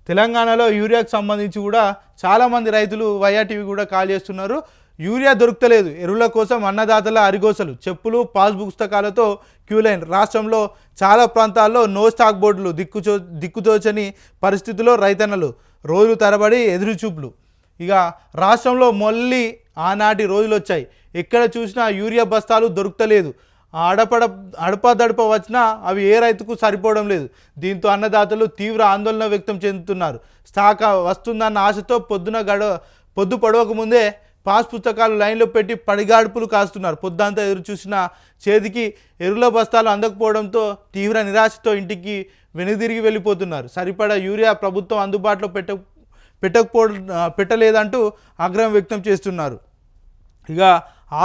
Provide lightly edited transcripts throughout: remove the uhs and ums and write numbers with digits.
తెలంగాణలో యూరియాకు సంబంధించి కూడా చాలామంది రైతులు వైఆర్టీవీ కూడా కాల్ చేస్తున్నారు. యూరియా దొరుకుతలేదు, ఎరువుల కోసం అన్నదాతల అరిగోసలు, చెప్పులు పాస్బుక్ పుస్తకాలతో క్యూలైన్. రాష్ట్రంలో చాలా ప్రాంతాల్లో నో స్టాక్ బోర్డులు, దిక్కుతోచని పరిస్థితుల్లో రైతన్నలు రోజులు తరబడి ఎదురుచూపులు. ఇక రాష్ట్రంలో మళ్ళీ ఆనాటి రోజులు వచ్చాయి. ఎక్కడ చూసినా యూరియా బస్తాలు దొరుకుతలేదు. అడపదడప వచ్చినా అవి ఏ రైతుకు సరిపోవడం లేదు. దీంతో అన్నదాతలు తీవ్ర ఆందోళన వ్యక్తం చెందుతున్నారు. స్టాక్ వస్తుందన్న ఆశతో పొద్దు పడవక ముందే పాస్ పుస్తకాలు లైన్లో పెట్టి పడిగాడుపులు కాస్తున్నారు. పొద్దంతా ఎదురు చూసిన చేతికి ఎరువుల బస్తాలు అందకపోవడంతో తీవ్ర నిరాశతో ఇంటికి వెనుదిరిగి వెళ్ళిపోతున్నారు. సరిపడా యూరియా ప్రభుత్వం అందుబాటులో పెట్టలేదంటూ ఆగ్రహం వ్యక్తం చేస్తున్నారు. ఇక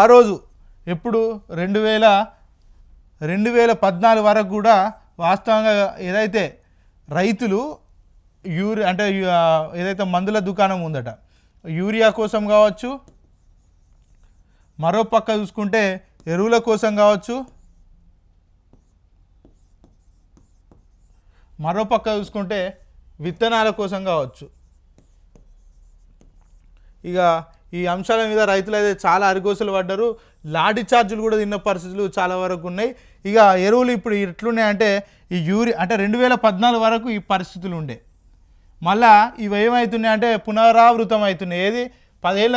ఆ రోజు ఎప్పుడు 2014 వరకు కూడా వాస్తవంగా ఏదైతే రైతులు ఏదైతే మందుల దుకాణం ఉందట, యూరియా కోసం కావచ్చు, మరో పక్క చూసుకుంటే ఎరువుల కోసం కావచ్చు, మరో పక్క చూసుకుంటే విత్తనాల కోసం కావచ్చు. ఇక ఈ అంశాల మీద రైతులు అయితే చాలా అరిగోసలు పడ్డారు. లాఠీ చార్జీలు కూడా తిన్న పరిస్థితులు చాలా వరకు ఉన్నాయి. ఇక ఎరువులు ఇప్పుడు ఎట్లున్నాయంటే ఈ యూరియా అంటే 2014 వరకు ఈ పరిస్థితులు ఉండే, మళ్ళా ఇవి ఏమవుతున్నాయి అంటే పునరావృతం అవుతున్నాయి. ఏది 10 ఏళ్ళ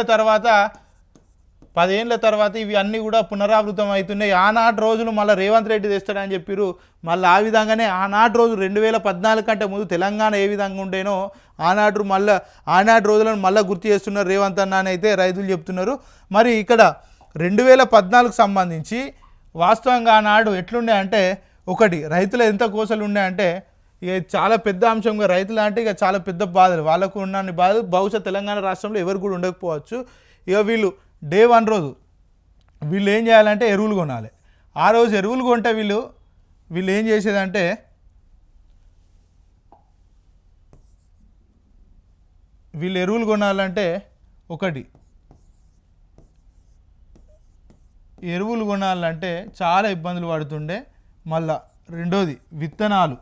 తర్వాత ఇవి అన్నీ కూడా పునరావృతం అవుతున్నాయి. ఆనాటి రోజులు మళ్ళీ రేవంత్ రెడ్డి తెస్తాడని చెప్పారు. మళ్ళీ ఆ విధంగానే ఆనాటి రోజు 2014 కంటే ముందు తెలంగాణ ఏ విధంగా ఉండేనో ఆనాటి రోజులను మళ్ళీ గుర్తు చేస్తున్నారు రేవంత్ అన్న అని అయితే రైతులు చెప్తున్నారు. మరి ఇక్కడ 2014కు సంబంధించి వాస్తవంగా ఆనాడు ఎట్లుండే అంటే, ఒకటి రైతులు ఎంత కోసలు ఉన్నాయంటే, ఇక చాలా పెద్ద అంశంగా రైతులు అంటే ఇక చాలా పెద్ద బాధలు, వాళ్ళకు ఉన్న బాధలు బహుశా తెలంగాణ రాష్ట్రంలో ఎవరు కూడా ఉండకపోవచ్చు. ఇక వీళ్ళు డే 1 రోజు వీళ్ళు ఏం చేయాలంటే ఎరువులు కొనాలి. ఆ రోజు ఎరువులు కొంటే వీళ్ళు ఏం చేసేదంటే, వీళ్ళు ఎరువులు కొనాలంటే ఒకటి ఎరువులు కొనాలంటే చాలా ఇబ్బందులు పడుతుండే. మళ్ళా రెండోది విత్తనాలు.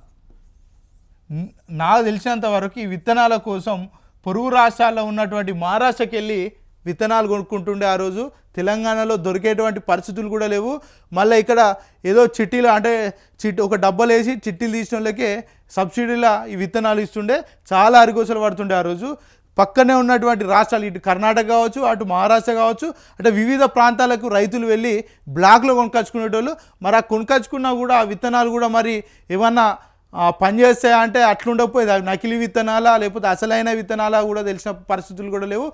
నాకు తెలిసినంత వరకు ఈ విత్తనాల కోసం పొరుగు రాష్ట్రాల్లో ఉన్నటువంటి మహారాష్ట్రకి వెళ్ళి విత్తనాలు కొనుక్కుంటుండే. ఆ రోజు తెలంగాణలో దొరికేటువంటి పరిస్థితులు కూడా లేవు. మళ్ళీ ఇక్కడ ఏదో చిట్టీలు అంటే ఒక డబ్బాలు వేసి చిట్టీలు తీసిన వాళ్ళకే సబ్సిడీలా ఈ విత్తనాలు ఇస్తుండే. చాలా అరిగోసలు పడుతుండే ఆ రోజు. పక్కనే ఉన్నటువంటి రాష్ట్రాలు, ఇటు కర్ణాటక కావచ్చు, అటు మహారాష్ట్ర కావచ్చు, అంటే వివిధ ప్రాంతాలకు రైతులు వెళ్ళి బ్లాక్లో కొనుకొచ్చుకునేటోళ్ళు. మరి ఆ కొనుకొచ్చుకున్నా కూడా ఆ విత్తనాలు కూడా మరి ఏమన్నా పనిచేస్తాయా అంటే అట్లుండకపోయేది. అవి నకిలీ విత్తనాలా లేకపోతే అసలైన విత్తనాలా కూడా తెలిసిన పరిస్థితులు కూడా లేవు.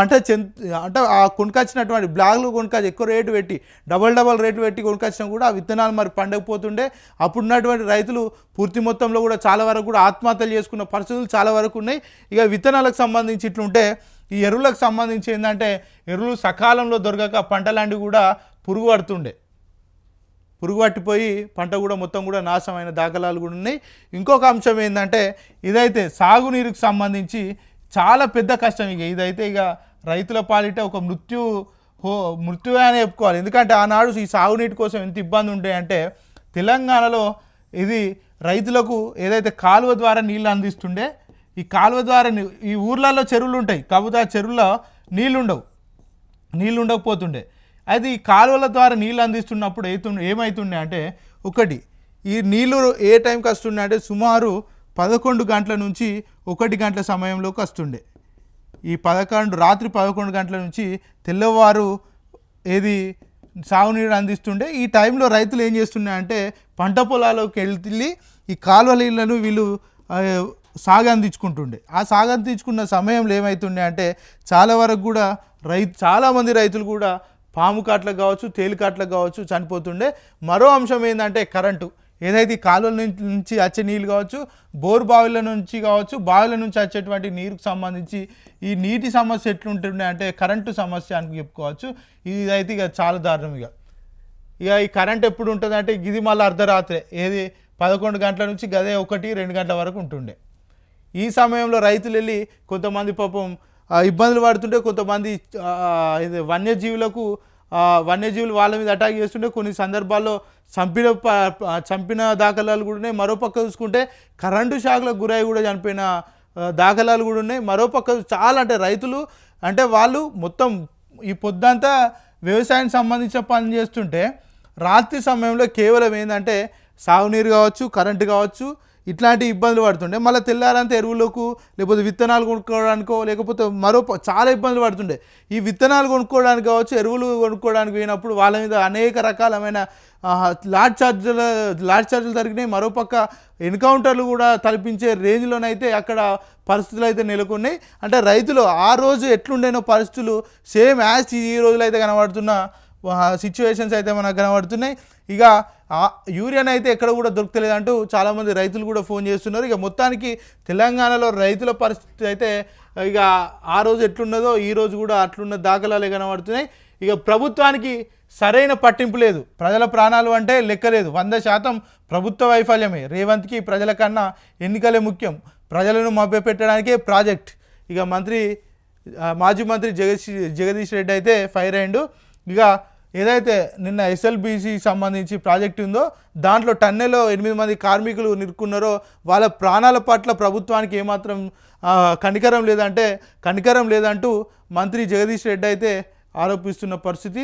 అంటే ఆ కొనుకొచ్చినటువంటి బ్లాక్లో కొనుకొచ్చి ఎక్కువ రేటు పెట్టి డబల్ రేటు పెట్టి కొనుకొచ్చినా కూడా ఆ విత్తనాలు మరి పండకపోతుండే. అప్పుడున్నటువంటి రైతులు పూర్తి మొత్తంలో కూడా చాలా వరకు కూడా ఆత్మహత్యలు చేసుకున్న పరిస్థితులు చాలా వరకు ఉన్నాయి. ఇక విత్తనాలకు సంబంధించి ఇట్లుంటే, ఈ ఎరువులకు సంబంధించి ఏంటంటే ఎరువులు సకాలంలో దొరకక పంటలాంటివి కూడా పురుగు పట్టిపోయి పంట కూడా మొత్తం కూడా నాశనమైన దాఖలాలు కూడా ఉన్నాయి. ఇంకొక అంశం ఏంటంటే, ఇదైతే సాగునీరుకు సంబంధించి చాలా పెద్ద కష్టం. ఇదైతే రైతుల పాలిట ఒక మృత్యువే అని చెప్పుకోవాలి. ఎందుకంటే ఆనాడు ఈ సాగునీటి కోసం ఎంత ఇబ్బంది ఉంటాయంటే, తెలంగాణలో ఇది రైతులకు ఏదైతే కాలువ ద్వారా నీళ్ళు అందిస్తుండే, ఈ కాలువ ద్వారా ఈ ఊర్లలో చెరువులు ఉంటాయి, కాకపోతే ఆ చెరువులో నీళ్ళు ఉండకపోతుండే. అయితే ఈ కాలువల ద్వారా నీళ్ళు అందిస్తున్నప్పుడు ఏమవుతుండే అంటే, ఒకటి ఈ నీళ్ళు ఏ టైంకి వస్తుండే అంటే సుమారు 11 గంటల నుంచి 1 గంటల సమయంలోకి వస్తుండే. ఈ రాత్రి 11 గంటల నుంచి తెల్లవారు సాగునీరు అందిస్తుండే. ఈ టైంలో రైతులు ఏం చేస్తుండే అంటే పంట పొలాల్లోకి వెళ్ళి ఈ కాలువ నీళ్ళను వీళ్ళు సాగందించుకుంటుండే. ఆ సాగందించుకున్న సమయంలో ఏమవుతుండే అంటే చాలా వరకు కూడా చాలామంది రైతులు కూడా పాము కాట్లకు కావచ్చు, తేలికాట్లకు కావచ్చు చనిపోతుండే. మరో అంశం ఏంటంటే కరెంటు. ఏదైతే కాలువల నుంచి వచ్చే నీళ్ళు కావచ్చు, బోర్ బావిల నుంచి కావచ్చు, బావిల నుంచి వచ్చేటువంటి నీరుకు సంబంధించి ఈ నీటి సమస్య ఎట్లుంటుండే అంటే కరెంటు సమస్య అని చెప్పుకోవచ్చు. ఇదైతే చాలా దారుణం. ఈ కరెంట్ ఎప్పుడు ఉంటుంది అంటే ఇది మళ్ళీ అర్ధరాత్రే 11 గంటల నుంచి గదే 1-2 గంటల వరకు ఉంటుండే. ఈ సమయంలో రైతులు వెళ్ళి కొంతమంది పాపం ఇబ్బందులు పడుతుంటే, కొంతమంది వన్యజీవులు వాళ్ళ మీద అటాక్ చేస్తుంటే కొన్ని సందర్భాల్లో చంపిన దాఖలాలు కూడా ఉన్నాయి. మరోపక్క చూసుకుంటే కరెంటు షాక్లకు గురై కూడా చనిపోయిన దాఖలాలు కూడా ఉన్నాయి. మరోపక్క చాలా అంటే రైతులు అంటే వాళ్ళు మొత్తం ఈ పొద్దంతా వ్యవసాయానికి సంబంధించిన పని చేస్తుంటే రాత్రి సమయంలో కేవలం ఏంటంటే సాగునీరు కావచ్చు, కరెంటు కావచ్చు, ఇట్లాంటి ఇబ్బందులు పడుతుండే. మళ్ళీ తెల్లారంతా ఎరువులకు లేకపోతే విత్తనాలు కొనుక్కోవడానికో లేకపోతే చాలా ఇబ్బందులు పడుతుండే. ఈ విత్తనాలు కొనుక్కోవడానికి కావచ్చు, ఎరువులు కొనుక్కోవడానికి పోయినప్పుడు వాళ్ళ మీద అనేక రకాలమైన లాడ్ ఛార్జీలు జరిగినాయి. మరోపక్క ఎన్కౌంటర్లు కూడా తలపించే రేంజ్లోనైతే అక్కడ పరిస్థితులు అయితే నెలకొన్నాయి. అంటే రైతులు ఆ రోజు ఎట్లుండేనో పరిస్థితులు సేమ్ యాజ్ ఈ రోజులైతే కనబడుతున్న సిచ్యువేషన్స్ అయితే మనకు కనబడుతున్నాయి. ఇక యూరియాని అయితే ఎక్కడ కూడా దొరకలేదంటూ చాలామంది రైతులు కూడా ఫోన్ చేస్తున్నారు. ఇక మొత్తానికి తెలంగాణలో రైతుల పరిస్థితి అయితే ఇక ఆ రోజు ఎట్లున్నదో ఈ రోజు కూడా అట్లున్న దాఖలాలే కనబడుతున్నాయి. ఇక ప్రభుత్వానికి సరైన పట్టింపు లేదు. ప్రజల ప్రాణాలు అంటే లెక్కలేదు. 100% ప్రభుత్వ వైఫల్యమే. రేవంత్కి ప్రజల కన్నా ఎన్నికలే ముఖ్యం. ప్రజలను మభ్యపెట్టడానికే ప్రాజెక్ట్. ఇక మాజీ మంత్రి జగదీష్ రెడ్డి అయితే ఫైర్ అయ్యిండు. ఇక ఏదైతే నిన్న ఎస్ఎల్బీసీ సంబంధించి ప్రాజెక్టు ఉందో దాంట్లో టన్నెలో 8 మంది కార్మికులు నిరుక్కున్నారో వాళ్ళ ప్రాణాల పట్ల ప్రభుత్వానికి ఏమాత్రం కనికరం లేదంటూ మంత్రి జగదీష్ రెడ్డి అయితే ఆరోపిస్తున్న పరిస్థితి.